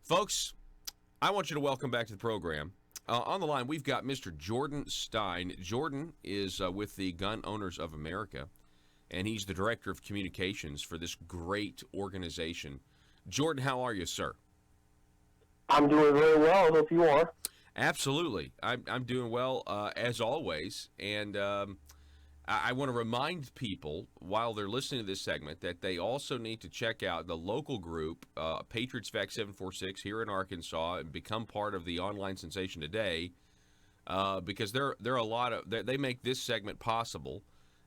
Folks, I want you to welcome back to the program. On the line, we've got Mr. Jordan Stein. Jordan is with the Gun Owners of America, and he's the Director of Communications for this great organization. Jordan, how are you, sir? I'm doing very well. I hope you are. Absolutely. I'm doing well, as always, and I want to remind people while they're listening to this segment that they also need to check out the local group, Patriots Fact 746 here in Arkansas, and become part of the online sensation today, because they're a lot of they make this segment possible,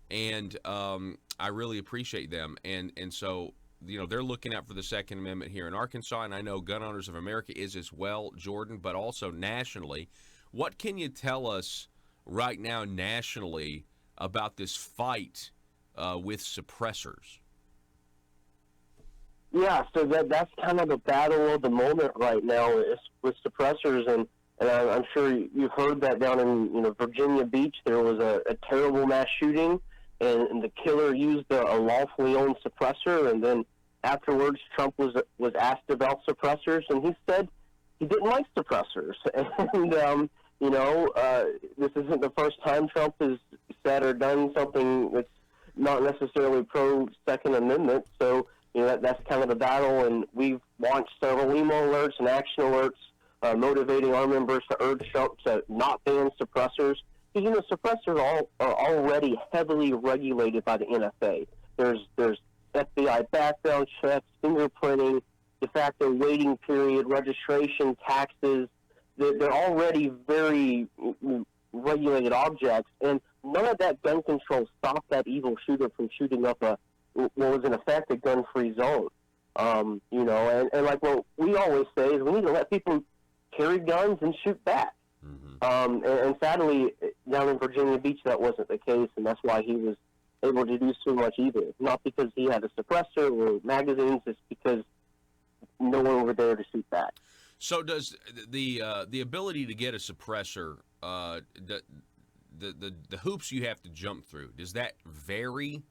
and I really appreciate them, and so they're looking out for the Second Amendment here in Arkansas, and I know Gun Owners of America is as well, Jordan, but also nationally. What can you tell us right now nationally about this fight with suppressors? Yeah, so that's kind of the battle of the moment right now with suppressors, and I'm sure you've heard that down in Virginia Beach there was a terrible mass shooting, and the killer used a lawfully owned suppressor, and then afterwards Trump was asked about suppressors, and he said he didn't like suppressors, and this isn't the first time Trump has said or done something that's not necessarily pro Second Amendment. So that's kind of the battle, and we've launched several email alerts and action alerts motivating our members to urge Trump to not ban suppressors. Because suppressors are already heavily regulated by the NFA. There's FBI background checks, fingerprinting, de facto waiting period, registration, taxes. They're already very regulated objects, and none of that gun control stopped that evil shooter from shooting up what was in effect a gun-free zone. And like what we always say is we need to let people carry guns and shoot back. Mm-hmm. And sadly, down in Virginia Beach, that wasn't the case, and that's why he was able to do so much evil. Not because he had a suppressor or magazines, it's because no one were there to shoot back. So does the ability to get a suppressor, the hoops you have to jump through, does that vary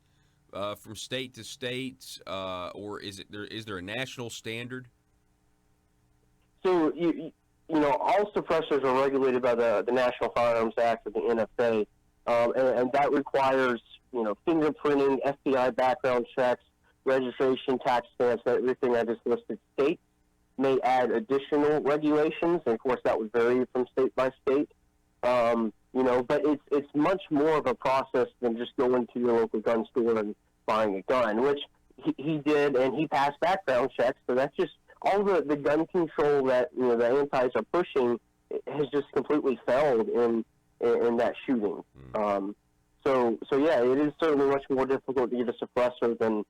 from state to state, or is there a national standard? So all suppressors are regulated by the National Firearms Act of the NFA, and that requires fingerprinting, FBI background checks, registration, tax stamps, everything I just listed. States may add additional regulations, and of course that would vary from state by state. But it's much more of a process than just going to your local gun store and buying a gun, which he did, and he passed background checks. So that's just all the gun control that the antis are pushing has just completely failed in that shooting. So yeah, it is certainly much more difficult to get a suppressor than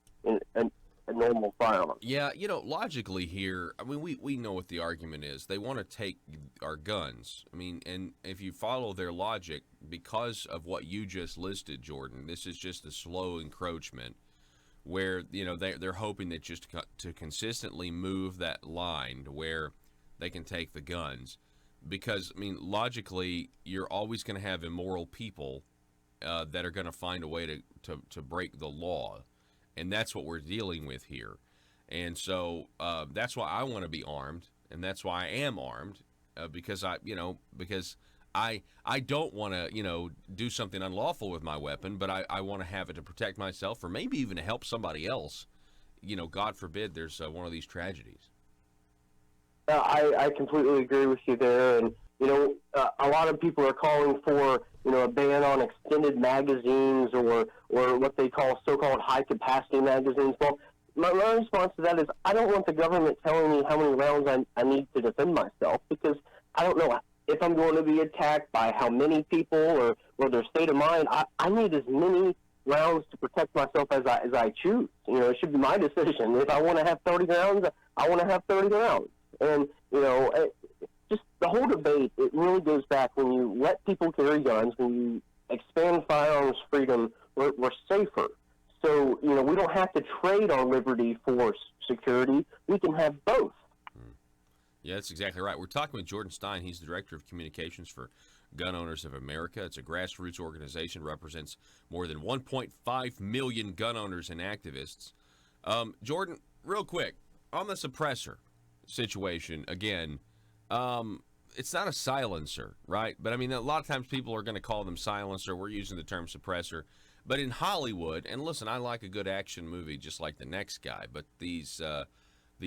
a normal firearm. Yeah, logically here, I mean, we know what the argument is. They want to take our guns. I mean, and if you follow their logic, because of what you just listed, Jordan, this is just a slow encroachment where, they're hoping that just to consistently move that line to where they can take the guns. Because, I mean, logically, you're always going to have immoral people that are going to find a way to break the law. And that's what we're dealing with here. And so that's why I want to be armed, and that's why I am armed, because I don't want to, do something unlawful with my weapon, but I want to have it to protect myself or maybe even to help somebody else. God forbid there's one of these tragedies. I completely agree with you there, and a lot of people are calling for a ban on extended magazines or what they call so-called high-capacity magazines. Well, my response to that is I don't want the government telling me how many rounds I need to defend myself, because I don't know if I'm going to be attacked by how many people or their state of mind. I need as many rounds to protect myself as I choose. It should be my decision. If I want to have 30 rounds, I want to have 30 rounds. And, just the whole debate, it really goes back when you let people carry guns, when you expand firearms freedom, we're safer. So, we don't have to trade our liberty for security. We can have both. Yeah, that's exactly right. We're talking with Jordan Stein. He's the Director of Communications for Gun Owners of America. It's a grassroots organization, represents more than 1.5 million gun owners and activists. Jordan, real quick, on the suppressor, situation, again, it's not a silencer, right? But I mean, a lot of times people are going to call them silencer. We're using the term suppressor. But in Hollywood, and listen, I like a good action movie just like the next guy, but these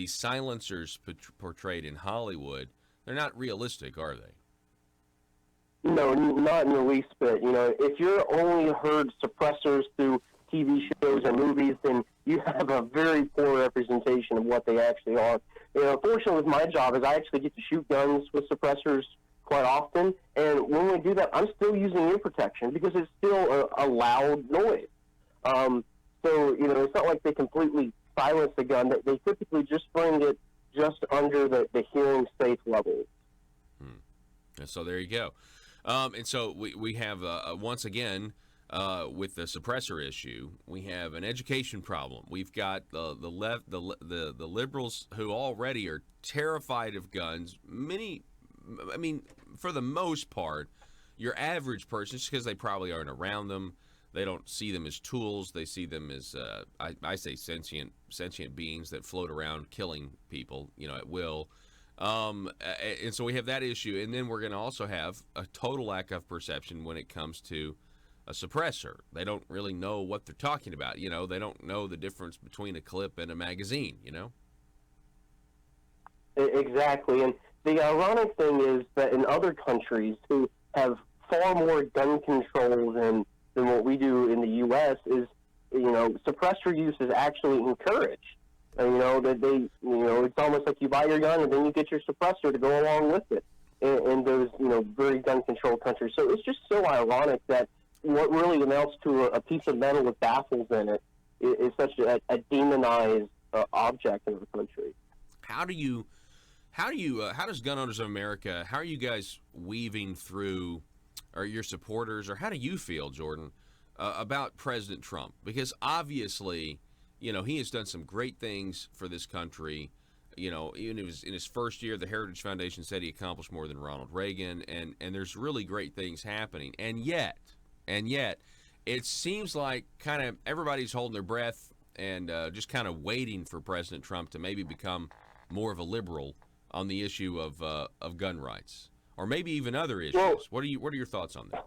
silencers portrayed in Hollywood, they're not realistic, are they? No, not in the least bit. If you're only heard suppressors through TV shows or movies, then you have a very poor representation of what they actually are. Fortunately, with my job, is I actually get to shoot guns with suppressors quite often, and when we do that, I'm still using ear protection because it's still a loud noise. It's not like they completely silence the gun. They typically just bring it just under the hearing safe level. So there you go. And so we have once again with the suppressor issue, we have an education problem. We've got the liberals who already are terrified of guns. For the most part, your average person, just because they probably aren't around them, they don't see them as tools. They see them as I say sentient beings that float around killing people, at will. And so we have that issue, and then we're going to also have a total lack of perception when it comes to a suppressor. They don't really know what they're talking about. They don't know the difference between a clip and a magazine. Exactly, and the ironic thing is that in other countries who have far more gun control than what we do in the U.S. is, suppressor use is actually encouraged. That it's almost like you buy your gun and then you get your suppressor to go along with it in those, very gun-controlled countries. So it's just so ironic that what really amounts to a piece of metal with baffles in it is such a demonized object in the country. How does Gun Owners of America, how are you guys weaving through, or your supporters, or how do you feel, Jordan, about President Trump? Because obviously, he has done some great things for this country. Even in his first year, the Heritage Foundation said he accomplished more than Ronald Reagan, and there's really great things happening. And yet, it seems like kind of everybody's holding their breath and just kind of waiting for President Trump to maybe become more of a liberal on the issue of gun rights, or maybe even other issues. Well, what are your thoughts on that?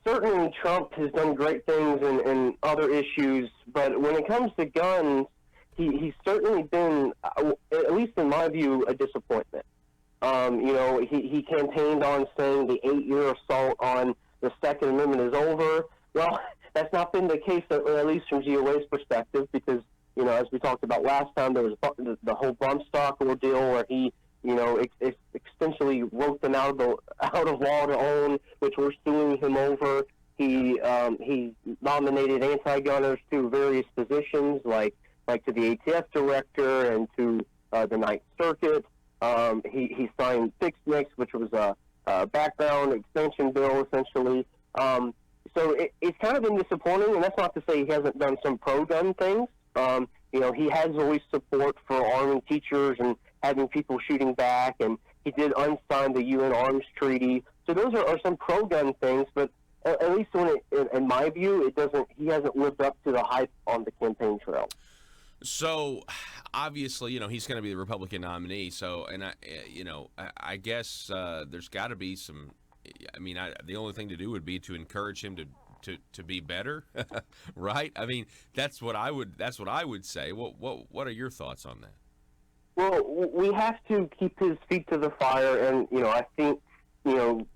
Certainly, Trump has done great things in other issues, but when it comes to guns, he's certainly been, at least in my view, a disappointment. He campaigned on saying the 8-year assault on the Second Amendment is over. Well, that's not been the case, at least from GOA's perspective, because, as we talked about last time, there was the whole bump stock ordeal where he, essentially wrote them out of law to own, which we're suing him over. He nominated anti-gunners to various positions, like to the ATF director and to the Ninth Circuit. He signed Fix Mix, which was a background extension bill, essentially. So it's kind of been disappointing, and that's not to say he hasn't done some pro-gun things. He has always support for arming teachers and having people shooting back, and he did unsign the UN Arms Treaty. So those are some pro-gun things, but at least in my view, he hasn't lived up to the hype on the campaign trail. So obviously, he's going to be the Republican nominee. So, and I guess there's got to be some. The only thing to do would be to encourage him to be better, right? That's what I would say. What are your thoughts on that? Well, we have to keep his feet to the fire, and I think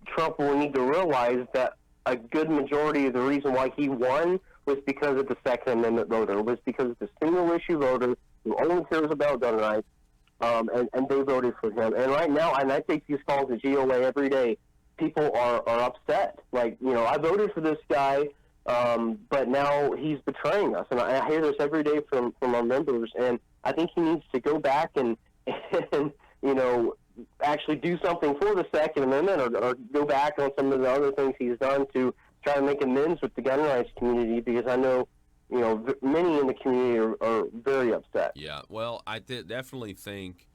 Trump will need to realize that a good majority of the reason why he won was because of the Second Amendment voter, was because of the single-issue voter who only cares about gun rights, and they voted for him. And right now, and I take these calls to GOA every day, people are upset. Like, I voted for this guy, but now he's betraying us. And I hear this every day from our members, and I think he needs to go back and actually do something for the Second Amendment, or go back on some of the other things he's done to try to make amends with the gun rights community, because I know, many in the community are very upset. Yeah, well, I definitely think,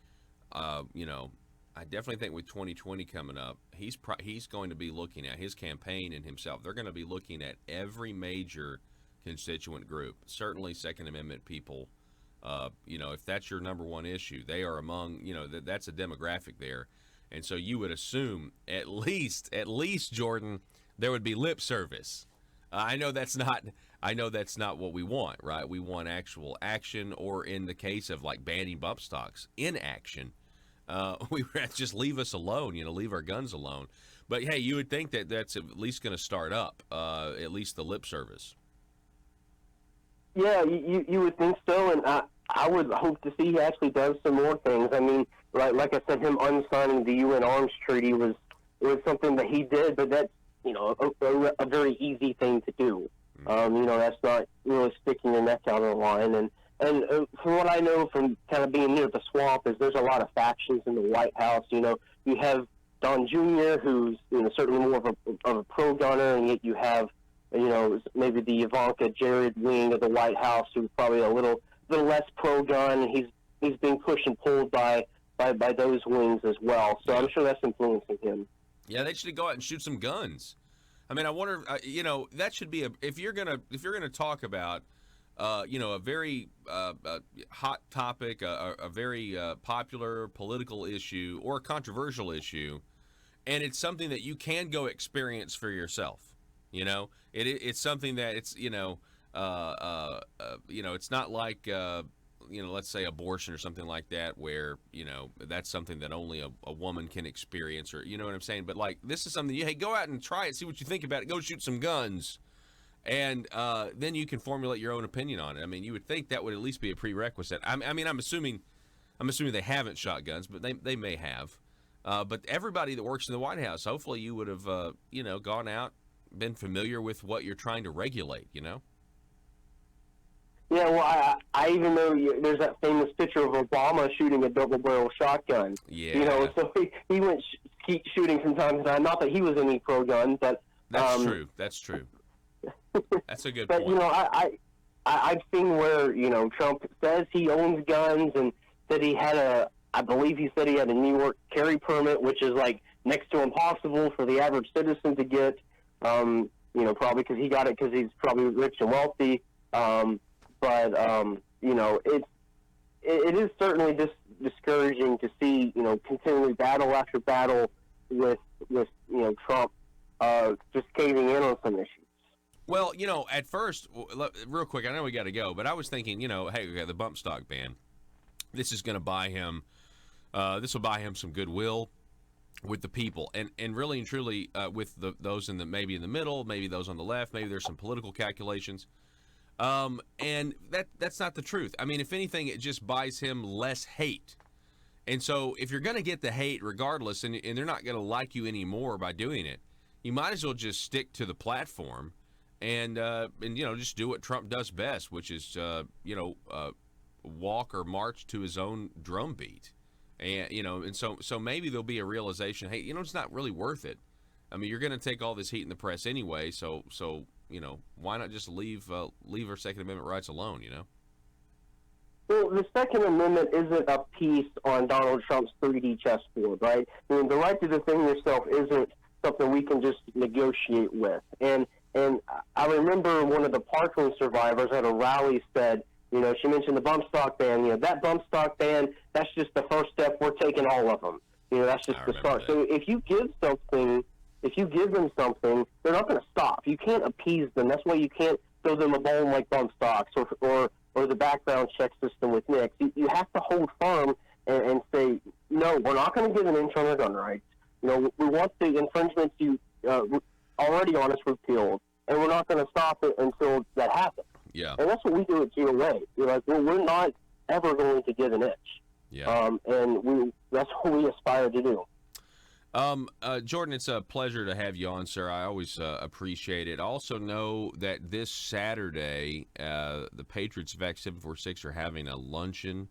I definitely think with 2020 coming up, he's going to be looking at his campaign and himself. They're going to be looking at every major constituent group. Certainly, Second Amendment people If that's your number one issue, they are among, that's a demographic there. And so you would assume at least Jordan, there would be lip service. I know that's not what we want, right? We want actual action, or in the case of like banning bump stocks, in action. We just leave us alone, leave our guns alone. But hey, you would think that that's at least going to start up, at least the lip service. Yeah, you would think so, and I would hope to see he actually does some more things. I mean, like I said, him unsigning the UN Arms Treaty was something that he did, but that's a very easy thing to do. That's not really sticking your neck out on the line. And from what I know from kind of being near the swamp, is there's a lot of factions in the White House. You have Don Jr., who's certainly more of a pro-gunner, and yet you have maybe the Ivanka Jared wing of the White House, who's probably a little less pro-gun. He's being pushed and pulled by those wings as well. So I'm sure that's influencing him. Yeah, they should go out and shoot some guns. I mean, I wonder, that should be if you're gonna talk about, a very hot topic, a very popular political issue or a controversial issue, and it's something that you can go experience for yourself. It's something that it's it's not like let's say abortion or something like that, where that's something that only a woman can experience, or what I'm saying. But like, this is something hey, go out and try it, see what you think about it, go shoot some guns, and then you can formulate your own opinion on it. I mean, you would think that would at least be a prerequisite. I mean, I'm assuming they haven't shot guns, but they may have. But everybody that works in the White House, hopefully you would have gone out, been familiar with what you're trying to regulate, Yeah, well, I even know there's that famous picture of Obama shooting a double-barrel shotgun. Yeah. So he went shooting from time to time. Not that he was any pro-gun, but... That's true. That's a good point. But, I've seen where, Trump says he owns guns, and that I believe he said he had a New York carry permit, which is, like, next to impossible for the average citizen to get. Probably because he got it because he's probably rich and wealthy. But it is certainly discouraging to see, continually battle after battle with Trump just caving in on some issues. Well, at first, real quick, I know we got to go, but I was thinking, hey, we got the bump stock ban. This is going to buy him. This will buy him some goodwill with the people, and really and truly with those maybe in the middle, maybe those on the left, maybe there's some political calculations. And that's not the truth. I mean, if anything, it just buys him less hate. And so if you're going to get the hate regardless, and they're not going to like you anymore by doing it, you might as well just stick to the platform and just do what Trump does best, which is, walk or march to his own drum beat. And, so maybe there'll be a realization, hey, it's not really worth it. I mean, you're going to take all this heat in the press anyway, so why not just leave our Second Amendment rights alone, Well, the Second Amendment isn't a piece on Donald Trump's 3D chessboard, right? I mean, the right to defend yourself isn't something we can just negotiate with. And I remember one of the Patron survivors at a rally said, she mentioned the bump stock ban. That bump stock ban, that's just the first step. We're taking all of them. That's just the start. So if you give them something, they're not going to stop. You can't appease them. That's why you can't throw them a bone like bump stocks or the background check system with NICS. You have to hold firm and say, no, we're not going to give an inch on our gun rights. We want the infringements you already on us repealed, and we're not going to stop it until that happens. Yeah. And that's what we do at GOA. We're not ever going to give an inch. Yeah. And that's what we aspire to do. Jordan, it's a pleasure to have you on, sir. I always appreciate it. I also know that this Saturday, the Patriots of Act 746 are having a luncheon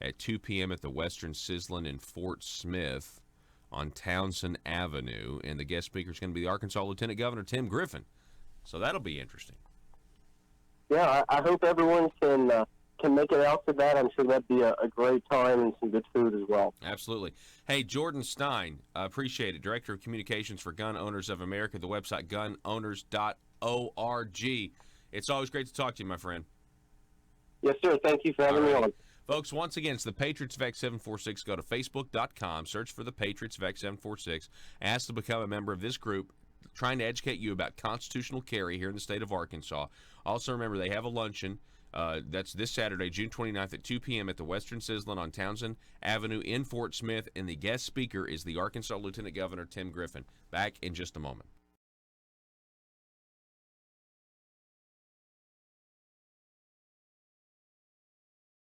at 2 p.m. at the Western Sizzlin in Fort Smith on Townsend Avenue, and the guest speaker is going to be the Arkansas Lieutenant Governor Tim Griffin. So that'll be interesting. Yeah, I hope everyone can make it out to that. I'm sure that'd be a great time and some good food as well. Absolutely. Hey, Jordan Stein, appreciate it. Director of Communications for Gun Owners of America, the website gunowners.org. It's always great to talk to you, my friend. Yes, sir. Thank you for having me on. Folks, once again, it's the Patriots VEC 746. Go to Facebook.com, search for the Patriots VEC 746. Ask to become a member of this group, trying to educate you about constitutional carry here in the state of Arkansas. Also, remember, they have a luncheon. That's this Saturday, June 29th at 2 p.m. at the Western Sizzlin on Townsend Avenue in Fort Smith. And the guest speaker is the Arkansas Lieutenant Governor Tim Griffin. Back in just a moment.